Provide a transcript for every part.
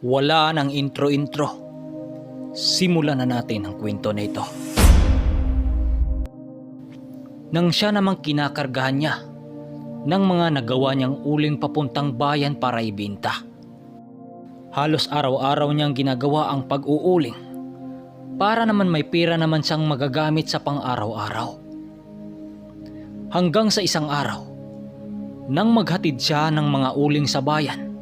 Wala nang intro-intro. Simulan na natin ang kwento na ito. Nang siya namang kinakargahan niya ng mga nagawa niyang uling papuntang bayan para ibenta. Halos araw-araw niyang ginagawa ang pag-uuling para naman may pera naman siyang magagamit sa pang-araw-araw. Hanggang sa isang araw, nang maghatid siya ng mga uling sa bayan.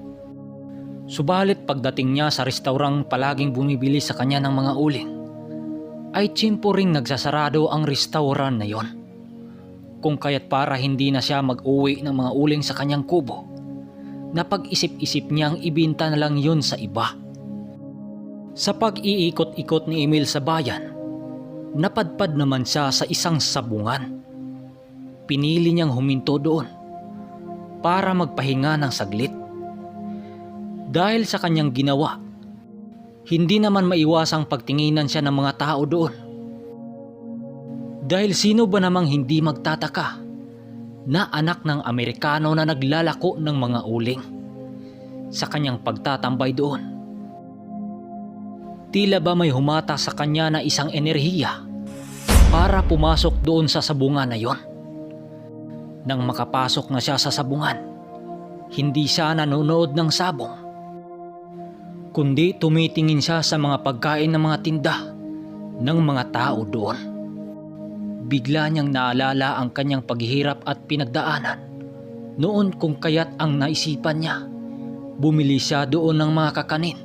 Subalit pagdating niya sa restaurang palaging bumibili sa kanya ng mga uling, ay tsimpo ring nagsasarado ang restaurant na yon. Kung kaya't para hindi na siya mag-uwi ng mga uling sa kanyang kubo, napag-isip-isip niyang ibinta na lang yun sa iba. Sa pag-iikot-ikot ni Emil sa bayan, napadpad naman siya sa isang sabungan. Pinili niyang huminto doon para magpahinga ng saglit. Dahil sa kanyang ginawa, hindi naman maiwasang pagtinginan siya ng mga tao doon. Dahil sino ba namang hindi magtataka na anak ng Amerikano na naglalako ng mga uling sa kanyang pagtatambay doon? Tila ba may humata sa kanya na isang enerhiya para pumasok doon sa sabungan na yon. Nang makapasok na siya sa sabungan, hindi siya nanonood ng sabong, kundi tumitingin siya sa mga pagkain ng mga tinda ng mga tao doon. Bigla niyang naalala ang kanyang paghihirap at pinagdaanan noon, kung kaya't ang naisipan niya, bumili siya doon ng mga kakanin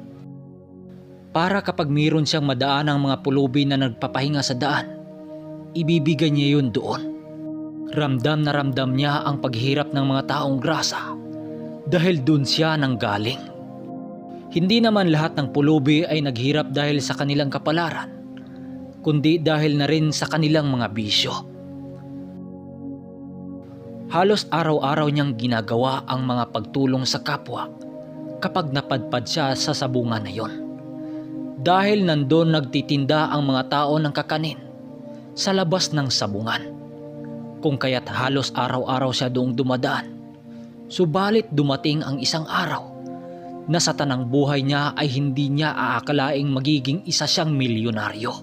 para kapag mayroon siyang madaan ng mga pulubi na nagpapahinga sa daan, ibibigay niya yun doon. Ramdam na ramdam niya ang paghihirap ng mga taong grasa dahil doon siya nanggaling. Hindi naman lahat ng pulubi ay naghirap dahil sa kanilang kapalaran, kundi dahil na rin sa kanilang mga bisyo. Halos araw-araw niyang ginagawa ang mga pagtulong sa kapwa kapag napadpad siya sa sabungan na yon. Dahil nandun nagtitinda ang mga tao ng kakanin sa labas ng sabungan. Kung kaya't halos araw-araw siya doong dumadaan. Subalit dumating ang isang araw na sa tanang buhay niya ay hindi niya aakalaing magiging isa siyang milyonaryo.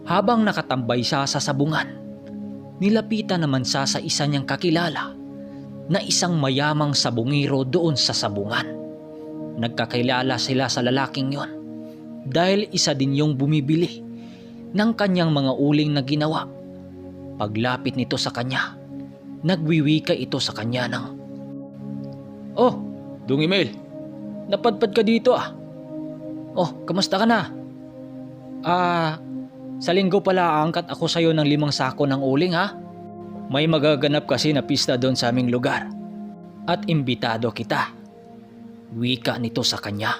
Habang nakatambay siya sa sabungan, nilapitan naman siya sa isa niyang kakilala na isang mayamang sabungero doon sa sabungan. Nagkakilala sila sa lalaking yon dahil isa din yung bumibili ng kanyang mga uling na ginawa. Paglapit nito sa kanya, nagwiwika ito sa kanya ng, "Oh, Dong Emil, napadpad ka dito ah. Oh, kamusta ka na? Sa linggo pala aangkat ako sa'yo ng 5 sako ng uling ha. May magaganap kasi na pista doon sa aming lugar at imbitado kita." Wika nito sa kanya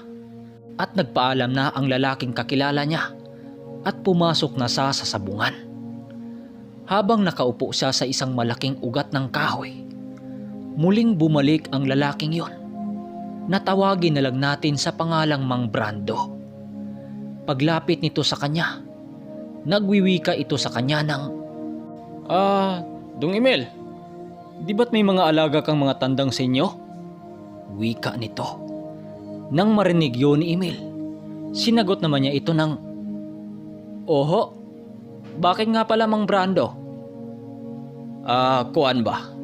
at nagpaalam na ang lalaking kakilala niya at pumasok na siya sa sabungan. Habang nakaupo siya sa isang malaking ugat ng kahoy, muling bumalik ang lalaking yon. Natawagin na lang natin sa pangalang Mang Brando. Paglapit nito sa kanya, nagwiwika ito sa kanya ng, Dong Emil, di ba't may mga alaga kang mga tandang sa inyo?" Wika nito. Nang marinig yun ni Emil, sinagot naman niya ito ng, "Oho, bakit nga pala Mang Brando?" Kuan ba?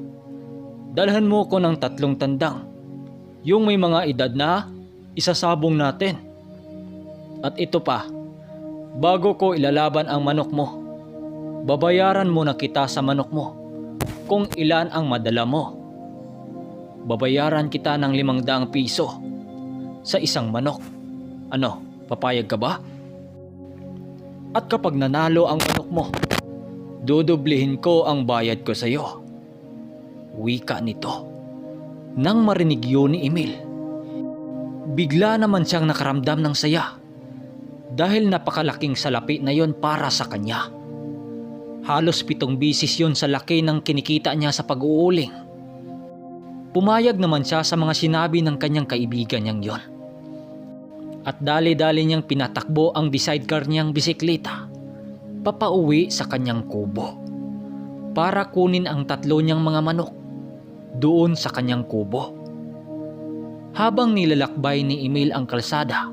Dalhan mo ko ng 3 tandang, yung may mga edad na isasabong natin. At ito pa, bago ko ilalaban ang manok mo, babayaran mo na kita sa manok mo kung ilan ang madala mo. Babayaran kita ng 500 piso sa isang manok. Ano, papayag ka ba? At kapag nanalo ang manok mo, dudublihin ko ang bayad ko sa iyo. Wika nito. Nang marinig yun ni Emil, bigla naman siyang nakaramdam ng saya dahil napakalaking salapi na yon para sa kanya. Halos 7 bisis yon sa laki ng kinikita niya sa pag-uuling. Pumayag naman siya sa mga sinabi ng kanyang kaibigan niyang yon. At dali-dali niyang pinatakbo ang sidecar niyang bisikleta papauwi sa kanyang kubo para kunin ang 3 niyang mga manok doon sa kanyang kubo. Habang nilalakbay ni Emil ang kalsada,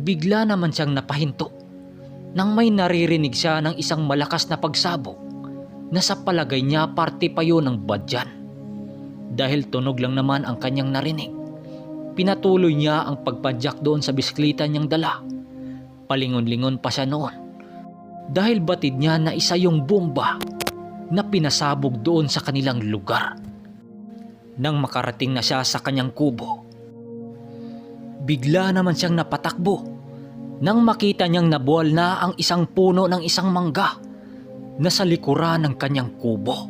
bigla naman siyang napahinto nang may naririnig siya ng isang malakas na pagsabog na sa palagay niya parte pa yun ng badyan. Dahil tunog lang naman ang kanyang narinig, pinatuloy niya ang pagpadyak doon sa bisikleta niyang dala. Palingon-lingon pa siya noon dahil batid niya na isa yung bomba na pinasabog doon sa kanilang lugar. Nang makarating na siya sa kanyang kubo, bigla naman siyang napatakbo nang makita niyang nabuwal na ang isang puno ng isang mangga na sa likuran ng kanyang kubo.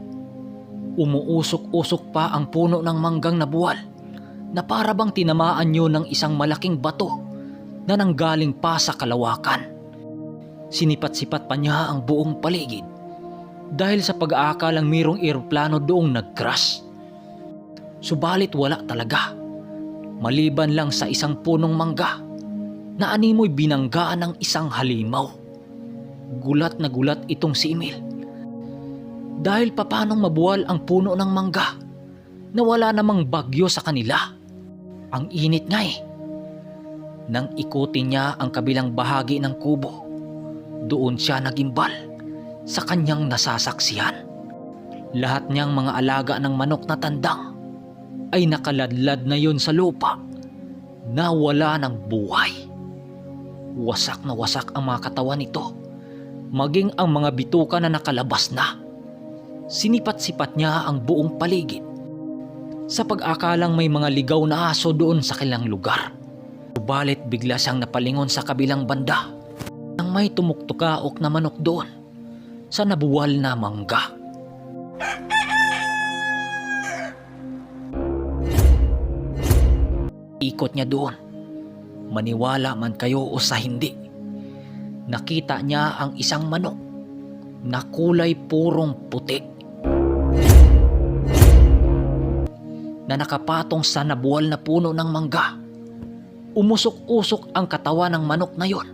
Umuusok-usok pa ang puno ng manggang nabuwal na para bang tinamaan yun ng isang malaking bato na nanggaling pa sa kalawakan. Sinipat-sipat pa niya ang buong paligid dahil sa pag-aakalang mayroong eroplano doong nag-crash. Subalit wala talaga, maliban lang sa isang punong mangga na animoy binanggaan ng isang halimaw. Gulat na gulat itong si Emil dahil papanong mabuwal ang puno ng mangga na wala namang bagyo sa kanila. Ang init nga eh. Nang ikutin niya ang kabilang bahagi ng kubo, doon siya nagimbal sa kanyang nasasaksihan. Lahat niyang mga alaga ng manok na tandang ay nakaladlad na yun sa lupa na wala ng buhay. Wasak na wasak ang mga katawan nito, maging ang mga bituka na nakalabas na. Sinipat-sipat niya ang buong paligid sa pag-akalang may mga ligaw na aso doon sa kanilang lugar. Subalit bigla siyang napalingon sa kabilang banda nang may tumuktukaok na manok doon sa nabuwal na mangga. Ikot niya doon, maniwala man kayo o sa hindi. Nakita niya ang isang manok na kulay purong puti na nakapatong sa nabuwal na puno ng mangga. Umusok-usok ang katawan ng manok na yon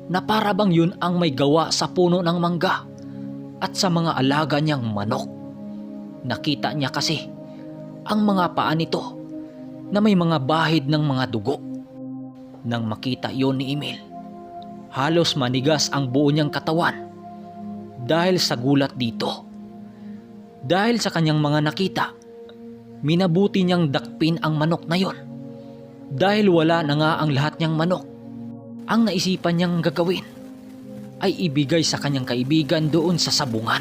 na para bang yun ang may gawa sa puno ng mangga at sa mga alaga niyang manok. Nakita niya kasi ang mga paa nito na may mga bahid ng mga dugo. Nang makita yon ni Emil, halos manigas ang buo niyang katawan dahil sa gulat dito. Dahil sa kanyang mga nakita, minabuti niyang dakpin ang manok na yon dahil wala na nga ang lahat niyang manok. Ang naisipan niyang gagawin ay ibigay sa kanyang kaibigan doon sa sabungan.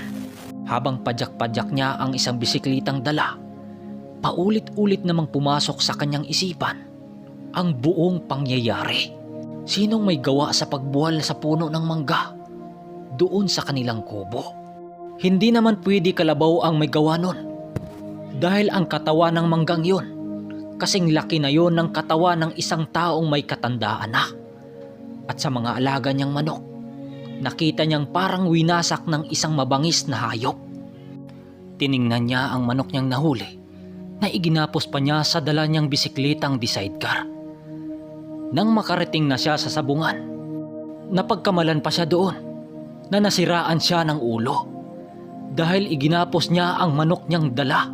Habang padyak-padyak niya ang isang bisiklitang dala, paulit-ulit namang pumasok sa kanyang isipan ang buong pangyayari. Sinong may gawa sa pagbuwal sa puno ng mangga doon sa kanilang kubo? Hindi naman pwede kalabaw ang may gawa nun dahil ang katawan ng manggang yun kasing laki na yun ng katawan ng isang taong may katandaan na. At sa mga alaga niyang manok, nakita niyang parang winasak ng isang mabangis na hayop. Tiningnan niya ang manok niyang nahuli na iginapos pa niya sa dala niyang bisiklitang sidecar. Nang makarating na siya sa sabungan, napagkamalan pa siya doon na nasiraan siya ng ulo dahil iginapos niya ang manok niyang dala.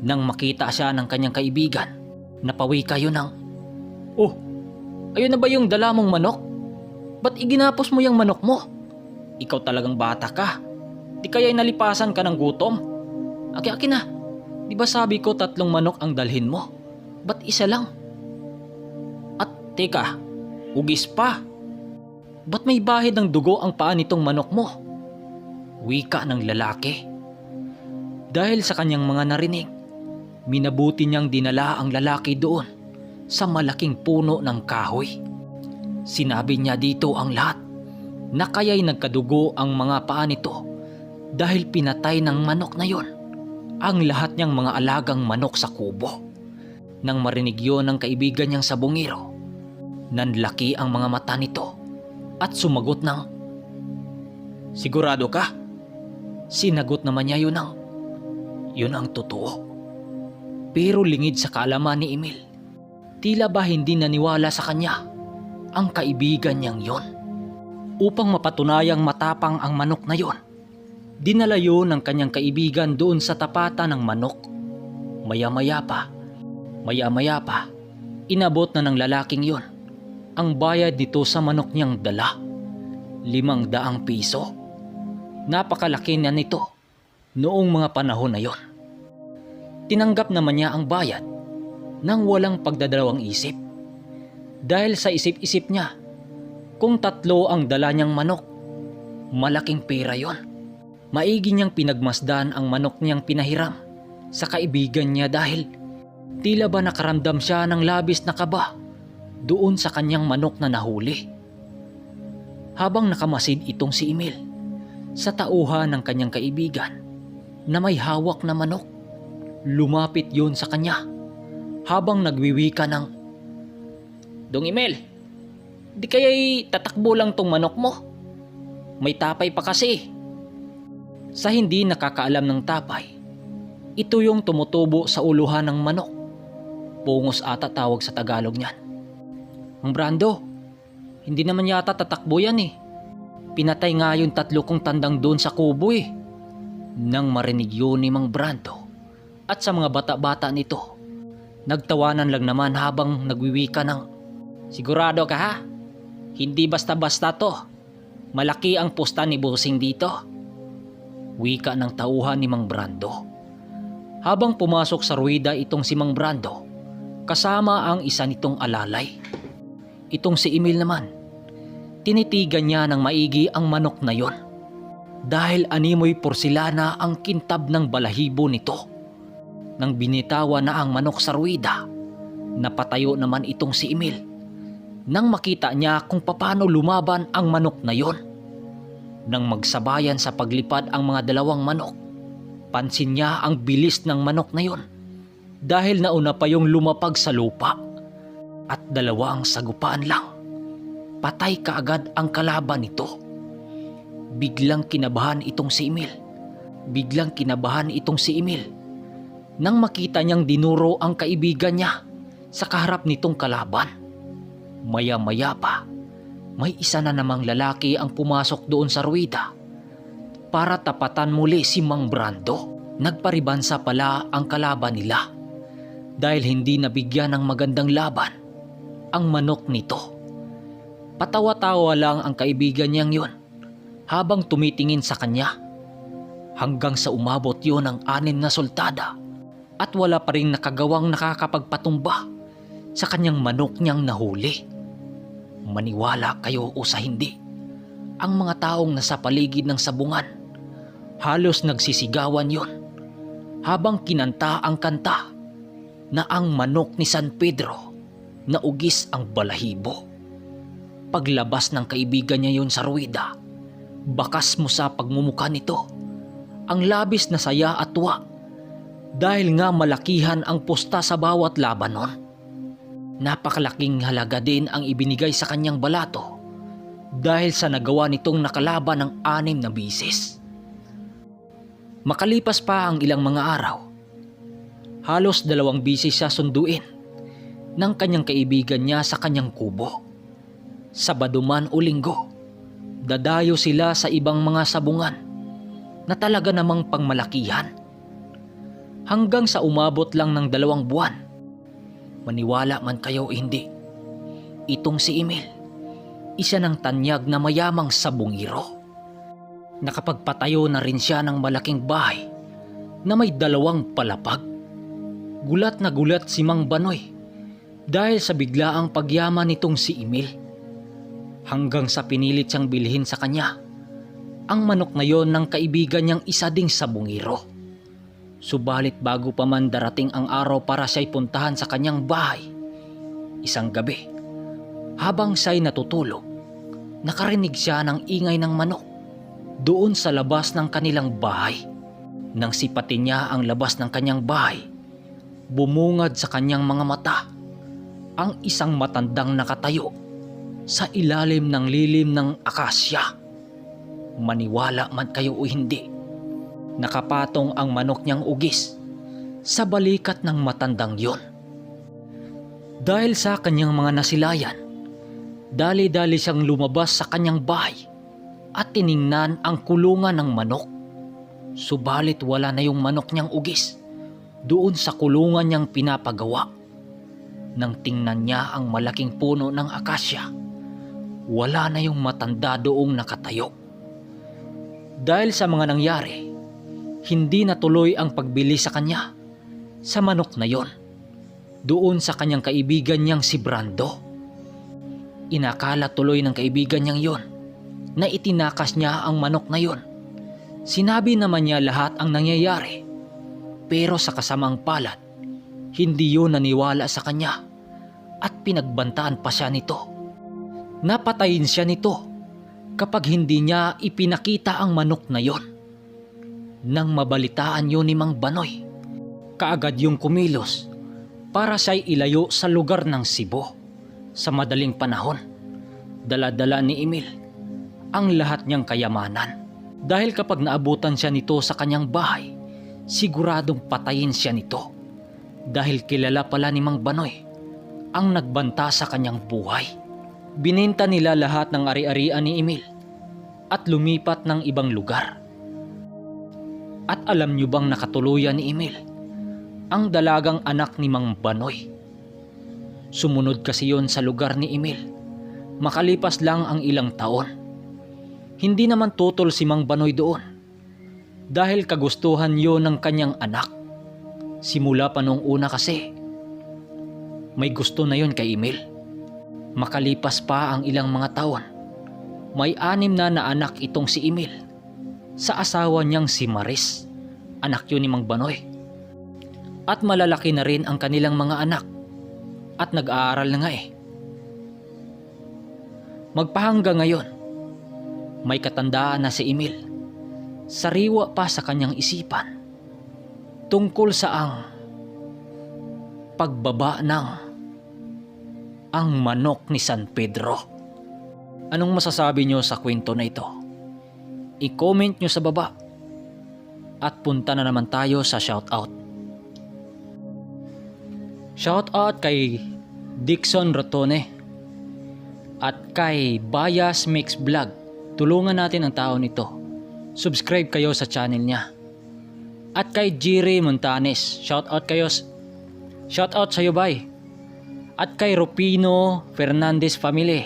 Nang makita siya ng kanyang kaibigan, napawi kayo ng, "Oh, ayun na ba yung dala mong manok? Ba't iginapos mo yung manok mo? Ikaw talagang bata ka. Di kaya'y nalipasan ka ng gutom? Aki-aki na. Di ba sabi ko 3 manok ang dalhin mo? Ba't isa lang? At teka, ugis pa. Ba't may bahid ng dugo ang paa nitong manok mo?" Wika ng lalaki. Dahil sa kanyang mga narinig, minabuti niyang dinala ang lalaki doon sa malaking puno ng kahoy. Sinabi niya dito ang lahat na kaya'y nagkadugo ang mga paa nito dahil pinatay ng manok na yon ang lahat niyang mga alagang manok sa kubo. Nang marinig yon ng kaibigan niyang sabungero, nanlaki ang mga mata nito at sumagot ng, "Sigurado ka?" Sinagot naman niya yun ang totoo. Pero lingid sa kaalaman ni Emil, tila ba hindi naniwala sa kanya ang kaibigan niyang yon. Upang mapatunayang matapang ang manok na yon, dinala yun ng kanyang kaibigan doon sa tapatan ng manok. Maya-maya pa, Maya-maya pa, inabot na ng lalaking yon ang bayad nito sa manok niyang dala. 500 piso. Napakalaki na nito noong mga panahon na yon. Tinanggap naman niya ang bayad nang walang pagdadalawang isip. Dahil sa isip-isip niya, kung 3 ang dala niyang manok, malaking pera yon. Maigi niyang pinagmasdan ang manok niyang pinahiram sa kaibigan niya dahil tila ba nakaramdam siya ng labis na kaba doon sa kanyang manok na nahuli. Habang nakamasid itong si Emil sa tauhan ng kanyang kaibigan na may hawak na manok, lumapit yun sa kanya habang nagwiwika ng, "Dong Emil, di kaya'y tatakbo lang tong manok mo? May tapay pa kasi." Sa hindi nakakaalam ng tapay, ito yung tumutubo sa uluhan ng manok. Pungos ata tawag sa Tagalog niyan. "Ang Brando, hindi naman yata tatakbo yan eh. Pinatay nga yung 3 kong tandang doon sa kubo eh." Nang marinig yun ni Mang Brando at sa mga bata-bata nito, nagtawanan lang naman habang nagwiwika ng, "Sigurado ka ha? Hindi basta-basta to. Malaki ang pusta ni Busing dito." Wika ng tauhan ni Mang Brando. Habang pumasok sa ruwida itong si Mang Brando, kasama ang isa nitong alalay. Itong si Emil naman, tinitigan niya ng maigi ang manok na yon. Dahil animoy porsilana ang kintab ng balahibo nito. Nang binitawan na ang manok sa ruwida, napatayo naman itong si Emil nang makita niya kung paano lumaban ang manok na yon. Nang magsabayan sa paglipad ang mga 2 manok, pansin niya ang bilis ng manok na yon dahil nauna pa yung lumapag sa lupa. At 2 ang sagupaan lang, patay kaagad ang kalaban nito. Biglang kinabahan itong si Emil nang makita niyang dinuro ang kaibigan niya sa kaharap nitong kalaban. Maya-maya pa, may isa na namang lalaki ang pumasok doon sa ruwida para tapatan muli si Mang Brando. Nagparibansa pala ang kalaban nila dahil hindi nabigyan ng magandang laban ang manok nito. Patawa-tawa lang ang kaibigan niyang yun habang tumitingin sa kanya, hanggang sa umabot yun ang 6 na sultada at wala pa rin nakagawang nakakapagpatumba sa kanyang manok niyang nahuli. Maniwala kayo o sa hindi, ang mga taong nasa paligid ng sabungan halos nagsisigawan yon habang kinanta ang kanta na ang manok ni San Pedro na ugis ang balahibo. Paglabas ng kaibigan niya yon sa ruwida, bakas mo sa pagmumukha nito ang labis na saya at tuwa dahil nga malakihan ang pusta sa bawat laban nun. Napakalaking halaga din ang ibinigay sa kanyang balato dahil sa nagawa nitong nakalaban ng 6 na bisis. Makalipas pa ang ilang mga araw, halos 2 bisis siya sunduin ng kanyang kaibigan niya sa kanyang kubo. Sabado man o Linggo, dadayo sila sa ibang mga sabungan na talaga namang pangmalakihan. Hanggang sa umabot lang ng 2 buwan. Maniwala man kayo o hindi, itong si Emil, isa ng tanyag na mayamang sabungiro. Nakapagpatayo na rin siya ng malaking bahay na may 2 palapag. Gulat na gulat si Mang Banoy dahil sa biglaang pagyaman nitong si Emil. Hanggang sa pinilit siyang bilhin sa kanya ang manok na yon ng kaibigan niyang isa ding sabungiro. Subalit bago pa man darating ang araw para siya'y puntahan sa kanyang bahay, isang gabi, habang siya'y natutulog, nakarinig siya ng ingay ng manok doon sa labas ng kanilang bahay. Nang sipatin niya ang labas ng kanyang bahay, bumungad sa kanyang mga mata ang isang matandang nakatayo sa ilalim ng lilim ng akasya. Maniwala man kayo o hindi, nakapatong ang manok niyang ugis sa balikat ng matandang yon. Dahil sa kanyang mga nasilayan, dali-dali siyang lumabas sa kanyang bahay at tiningnan ang kulungan ng manok. Subalit wala na yung manok niyang ugis doon sa kulungan niyang pinapagawa. Nang tingnan niya ang malaking puno ng akasya, wala na yung matanda doong nakatayo. Dahil sa mga nangyari, hindi natuloy ang pagbili sa kanya sa manok na yon doon sa kanyang kaibigan niyang si Brando. Inakala tuloy ng kaibigan niyang yon na itinakas niya ang manok na yon. Sinabi naman niya lahat ang nangyayari, pero sa kasamang palad, hindi yun naniwala sa kanya at pinagbantaan pa siya nito. Napatayin siya nito kapag hindi niya ipinakita ang manok na yon. Nang mabalitaan yun ni Mang Banoy, kaagad yung kumilos para siya'y ilayo sa lugar ng Cebu. Sa madaling panahon, dala-dala ni Emil ang lahat niyang kayamanan. Dahil kapag naabutan siya nito sa kanyang bahay, siguradong patayin siya nito. Dahil kilala pala ni Mang Banoy ang nagbanta sa kanyang buhay. Bininta nila lahat ng ari-arian ni Emil at lumipat ng ibang lugar. At alam niyo bang nakatuluyan ni Emil ang dalagang anak ni Mang Banoy? Sumunod kasi yon sa lugar ni Emil. Makalipas lang ang ilang taon. Hindi naman tutol si Mang Banoy doon dahil kagustuhan yon ng kanyang anak. Simula pa noong una kasi, may gusto na yon kay Emil. Makalipas pa ang ilang mga taon, may 6 na anak itong si Emil sa asawa niyang si Maris. Anak yun ni Mang Banoy. At malalaki na rin ang kanilang mga anak at nag-aaral na nga eh. Magpahangga ngayon, may katandaan na si Emil. Sariwa pa sa kanyang isipan tungkol sa ang pagbaba ng ang manok ni San Pedro. Anong masasabi nyo sa kwento na ito? I-comment nyo sa baba at punta na naman tayo sa shoutout. Shoutout kay Dixon Rotone at kay Bias Mix Vlog. Tulungan natin ang tao nito. Subscribe kayo sa channel niya. At kay Jiri Montanes, shoutout kayo. Shoutout sa iyo, bay. At kay Rupino Fernandez family.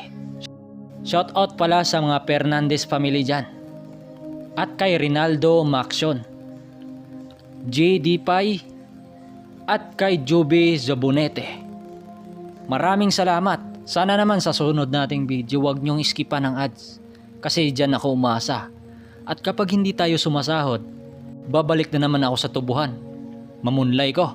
Shoutout pala sa mga Fernandez family dyan. At kay Rinaldo Maxion, JD Pai, at kay Joby Zabunete. Maraming salamat. Sana naman sa sunod nating video wag nyong iskipan ng ads kasi dyan ako umasa. At kapag hindi tayo sumasahod, babalik na naman ako sa tubuhan. Mamunlay ko.